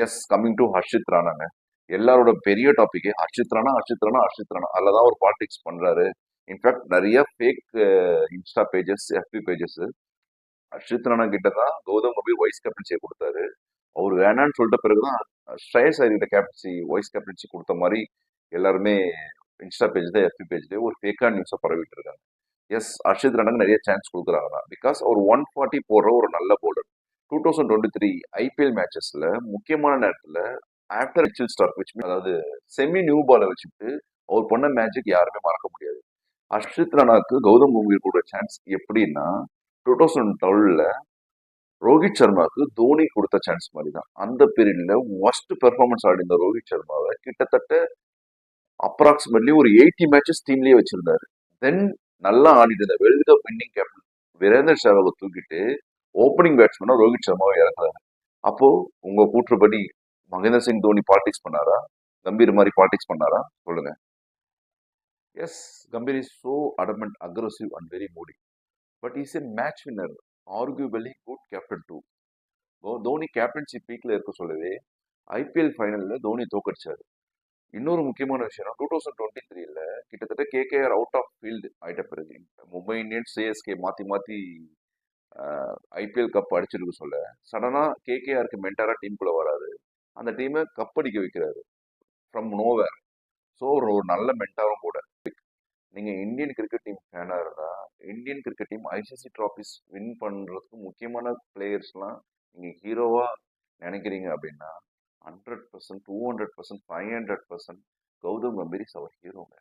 S, coming to Harshit ராணாங்க. எல்லாரோட பெரிய டாபிக் ஹர்ஷித் ராணா, ஹர்ஷித் ராணா, ஹர்ஷித் ராணா. அதில் தான் ஒரு பாலிடிக்ஸ் பண்றாரு. இன்ஃபேக்ட் நிறைய ஃபேக் இன்ஸ்டா பேஜஸ், எஃபி பேஜஸ் ஹர்ஷித் ராணா கிட்ட தான் கௌதம் கம்பீர் வைஸ் கேப்டன்சியை கொடுத்தாரு. அவர் வேணான்னு சொல்லிட்ட பிறகுதான் ஸ்ரேயஸ் ஐயர் கிட்ட கேப்டன்சி, வைஸ் கேப்டன்சி கொடுத்த மாதிரி எல்லாருமே இன்ஸ்டா பேஜ்ல, எஃபி பேஜ்ல ஒரு ஃபேக்கா நியூஸை பரவிட்டு இருக்காங்க. எஸ், ஹர்ஷித் ராணாக்கு நிறைய சான்ஸ் கொடுக்குறாங்க பிகாஸ் அவர் 140 போடுற ஒரு நல்ல பவுலர். 2023 ஐபிஎல் மேட்சஸ்ல முக்கியமான நேரத்துல ஆஃப்டர் மிச்சில் ஸ்டார்க் வச்சு, அதாவது செமி நியூ பாலை வச்சுட்டு அவர் பண்ண மேஜிக் யாருமே மறக்க முடியாது. ஹர்ஷித் ராணாக்கு கௌதம் கம்பீர் கூட சான்ஸ் எப்படின்னா 2012ல ரோஹித் சர்மாவுக்கு தோனி கொடுத்த சான்ஸ் மாதிரி தான். அந்த பீரியட்ல ஒஸ்ட் பெர்ஃபார்மன்ஸ் ஆடி இந்த ரோஹித் சர்மாவை கிட்டத்தட்ட அப்ராக்சிமேட்லி ஒரு 80 மேட்சஸ் டீம்லயே வச்சிருந்தாரு. தென் நல்லா ஆடிட்டு இருந்த world cup winning captain Virender சேவாவை தூக்கிட்டு ஓப்பனிங் பேட்ஸ்மேனா ரோஹித் சர்மாவை இறக்குறாரு. அப்போ உங்க கூற்றுப்படி மகேந்திர சிங் தோனி பாலிடிக்ஸ் பண்ணாரா? கம்பீர் மாதிரி பாலிடிக்ஸ் பண்ணாரா? சொல்லுங்க. Yes, Gambhir is so adamant, aggressive and very moody. But is a match winner, arguably good captain too. Dhoni captaincy பீக்ல இருக்க சொல்லவே ஐபிஎல் ஃபைனல்ல தோனி தோக்கடிச்சாரு. இன்னொரு முக்கியமான விஷயம், 2023ல கிட்டத்தட்ட கேகேஆர் அவுட் ஆஃப் ஃபீல்டு ஆயிட்ட பிறகு மும்பை இந்தியன்ஸ், சிஎஸ்கே மாத்தி மாத்தி ஐபிஎல் கப் அடிச்சிருக்கு சொல்ல, சடனா கேகேஆருக்கு மென்டாரா டீமுக்குள்ள வராரு. அந்த டீமை கப் அடிக்க வைக்கிறாரு ஃப்ரம் நோவேர். ஸோ ஒரு ஒரு நல்ல மென்டாரும் கூட. நீங்க இந்தியன் கிரிக்கெட் டீம் ஃபேனா இருந்தா, Indian cricket team ICC trophies win பண்றதுக்கு முக்கியமான பிளேயர்ஸ்லாம் நீங்க ஹீரோவா நினைக்கிறீங்க அப்படின்னா 100%, 200%, 500% கௌதம் கம்பீர் இஸ் அவர் ஹீரோங்க.